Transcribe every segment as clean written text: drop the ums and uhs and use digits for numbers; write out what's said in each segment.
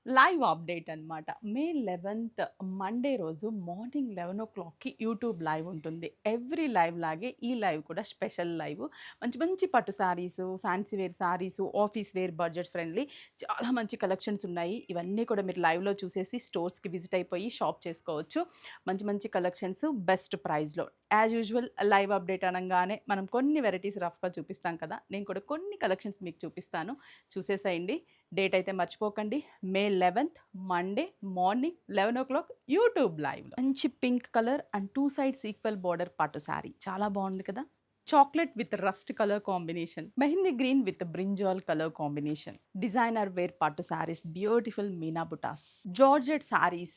Live update అనమాట. May 11థ్ Monday రోజు మార్నింగ్ 11:00కి యూట్యూబ్ లైవ్ ఉంటుంది. ఎవ్రీ లైవ్ లాగే ఈ లైవ్ కూడా స్పెషల్ లైవ్. మంచి మంచి పట్టు saris, fancy wear saris, office wear, budget friendly చాలా మంచి కలెక్షన్స్ ఉన్నాయి. ఇవన్నీ కూడా మీరు లైవ్‌లో చూసేసి స్టోర్స్‌కి విజిట్ అయిపోయి షాప్ చేసుకోవచ్చు. మంచి మంచి కలెక్షన్స్ బెస్ట్ ప్రైస్‌లో. యాజ్ యూజువల్ లైవ్ అప్డేట్ అనంగానే మనం కొన్ని వెరైటీస్ రఫ్‌గా చూపిస్తాం కదా! నేను కూడా కొన్ని కలెక్షన్స్ మీకు చూపిస్తాను. చూసేసేయండి. డేట్ అయితే మర్చిపోకండి. మే 11థ్ మండే మార్నింగ్ 11:00 యూట్యూబ్ లైవ్‌లో. మంచి pink colour and 2 sides equal border పట్టు శారీ. చాలా బాగుంది కదా! Chocolate with rust colour combination, mehndi green with brinjal colour combination, designer wear పట్టు saris, beautiful meena butas, georgette saris,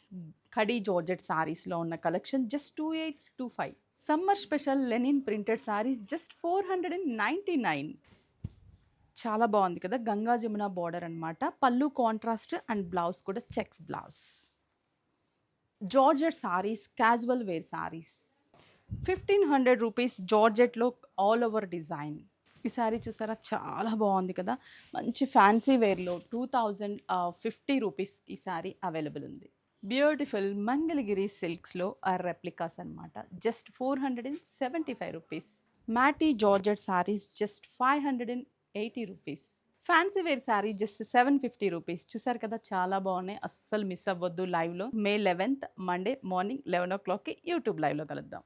khaddi georgette శారీస్లో ఉన్న collection just 2825. Summer special linen printed saris just 499. చాలా బాగుంది కదా! గంగా జమున బార్డర్ అనమాట. పళ్ళు కాంట్రాస్ట్ అండ్ బ్లౌజ్ కూడా checks blouse. Georgette saris, casual wear saris 1500 rupees. జార్జెట్లో ఆల్ ఓవర్ డిజైన్. ఈ సారీ చూసారా, చాలా బాగుంది కదా! మంచి ఫ్యాన్సీ వేర్లో 2050 రూపీస్ ఈ సారీ అవైలబుల్ ఉంది. బ్యూటిఫుల్ మంగళగిరి సిల్క్స్లో ఆ రెప్లికాస్ అనమాట. Just 475 rupees. Matte georgette saris just 580 rupees. Fancy wear sari just 750 rupees. చూసారు కదా, చాలా బాగున్నాయి. అస్సలు మిస్ అవ్వద్దు లైవ్లో. మే 11థ్ మండే మార్నింగ్ 11:00కి యూట్యూబ్ లైవ్లో కలుద్దాం.